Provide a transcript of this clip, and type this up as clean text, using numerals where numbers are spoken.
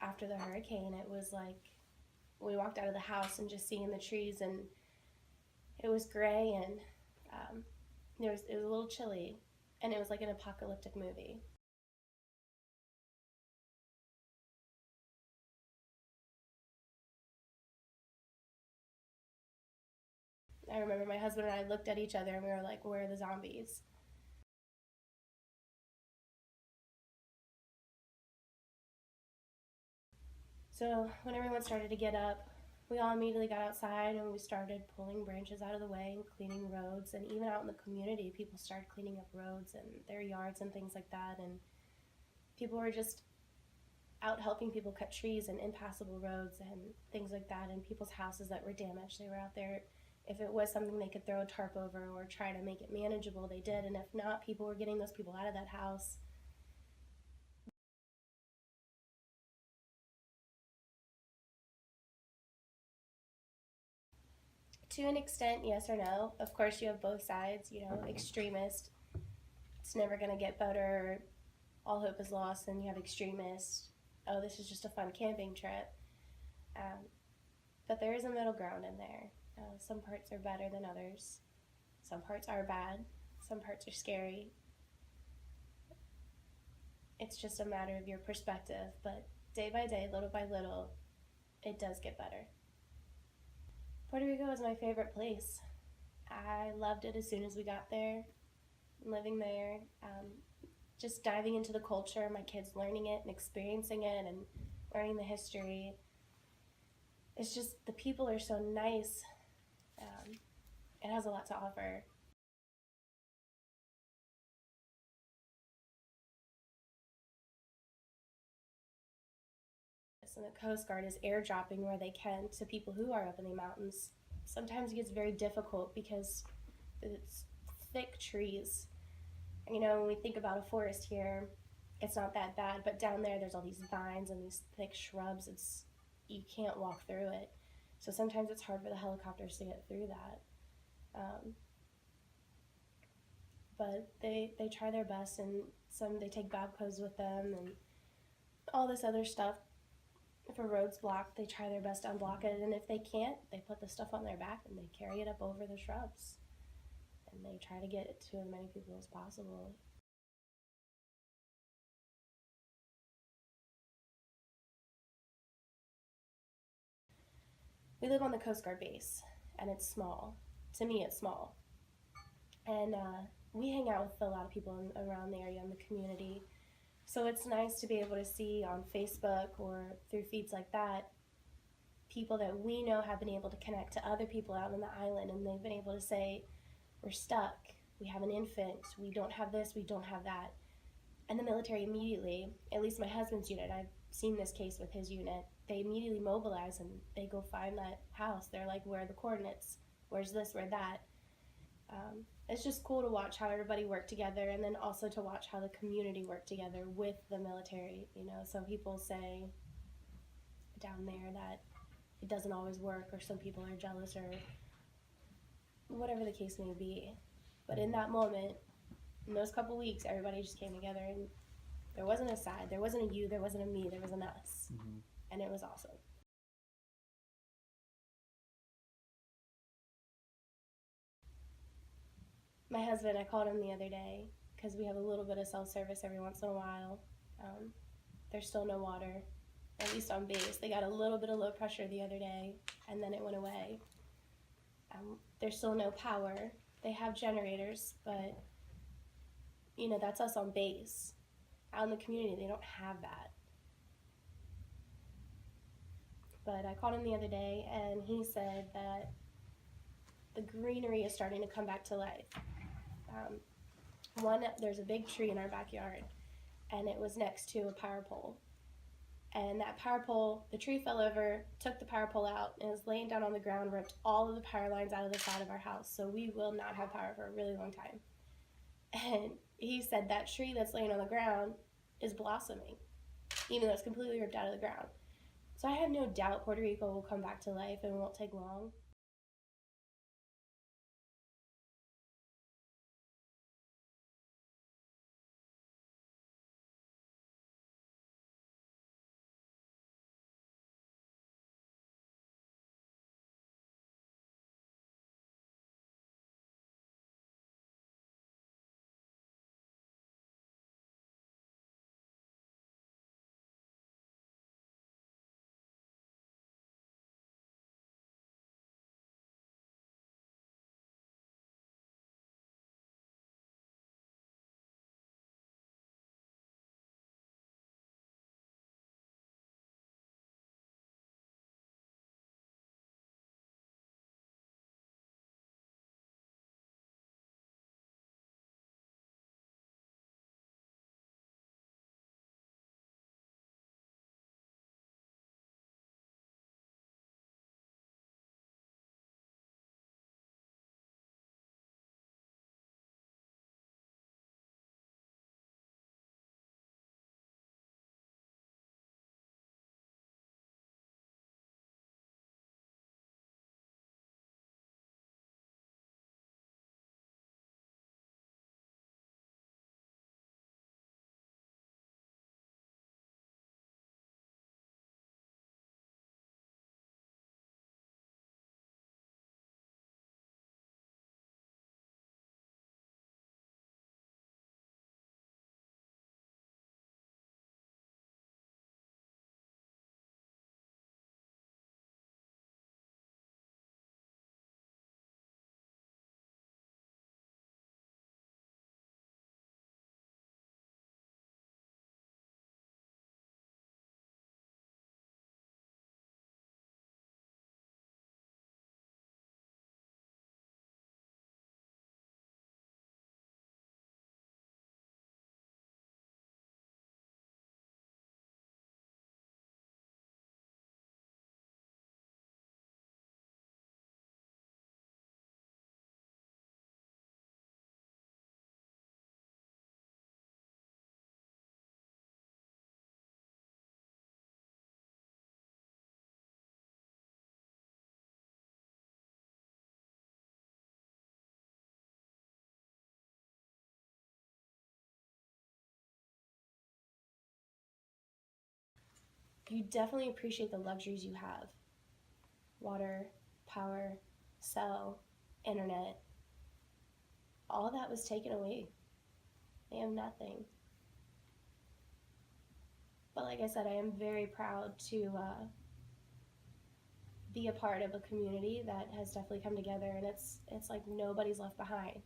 after the hurricane, it was like we walked out of the house and just seeing the trees, and it was gray, and it was a little chilly, and it was like an apocalyptic movie. I remember my husband and I looked at each other and we were like, "Where are the zombies?" So when everyone started to get up, we all immediately got outside and we started pulling branches out of the way and cleaning roads. And even out in the community, people started cleaning up roads and their yards and things like that. And people were just out helping people cut trees and impassable roads and things like that. And people's houses that were damaged, they were out there. If it was something they could throw a tarp over or try to make it manageable, they did. And if not, people were getting those people out of that house. To an extent, yes or no. Of course, you have both sides. You know, extremist, it's never going to get better, all hope is lost. And you have extremist, oh, this is just a fun camping trip. Um, but there is a middle ground in there. Some parts are better than others. Some parts are bad. Some parts are scary. It's just a matter of your perspective. But day by day, little by little, it does get better. Puerto Rico is my favorite place. I loved it as soon as we got there, living there, just diving into the culture, my kids learning it and experiencing it and learning the history. It's just the people are so nice. Um, it has a lot to offer. And the Coast Guard is airdropping where they can to people who are up in the mountains. Sometimes it gets very difficult because it's thick trees. You know, when we think about a forest here, it's not that bad, but down there there's all these vines and these thick shrubs. It's you can't walk through it. So sometimes it's hard for the helicopters to get through that. Um, but they try their best, and some they take babcos with them and all this other stuff. If a road's blocked, they try their best to unblock it, and if they can't, they put the stuff on their back and they carry it up over the shrubs, and they try to get it to as many people as possible. We live on the Coast Guard base, and it's small. To me, it's small, and we hang out with a lot of people around the area in the community. So it's nice to be able to see on Facebook or through feeds like that people that we know have been able to connect to other people out on the island, and they've been able to say, "We're stuck. We have an infant. We don't have this. We don't have that." And the military immediately, at least my husband's unit, I've seen this case with his unit, they immediately mobilize and they go find that house. They're like, "Where are the coordinates? Where's this? Where that?" It's just cool to watch how everybody worked together, and then also to watch how the community worked together with the military. You know, some people say down there that it doesn't always work, or some people are jealous, or whatever the case may be. But in that moment, in those couple weeks, everybody just came together, and there wasn't a side, there wasn't a you, there wasn't a me, there was an us, and it was awesome. My husband, I called him the other day because we have a little bit of cell service every once in a while. Um, there's still no water, at least on base. They got a little bit of low pressure the other day, and then it went away. There's still no power. They have generators, but you know that's us on base. Out in the community, they don't have that. But I called him the other day, and he said that the greenery is starting to come back to life. There's a big tree in our backyard, and it was next to a power pole. And that power pole, the tree fell over, took the power pole out, and was laying down on the ground, ripped all of the power lines out of the side of our house. So we will not have power for a really long time. And he said that tree that's laying on the ground is blossoming, even though it's completely ripped out of the ground. So I have no doubt Puerto Rico will come back to life and it won't take long. you definitely appreciate the luxuries you have. Water, power, cell, internet, all that was taken away. They have nothing. But like I said, I am very proud to be a part of a community that has definitely come together, and it's like nobody's left behind.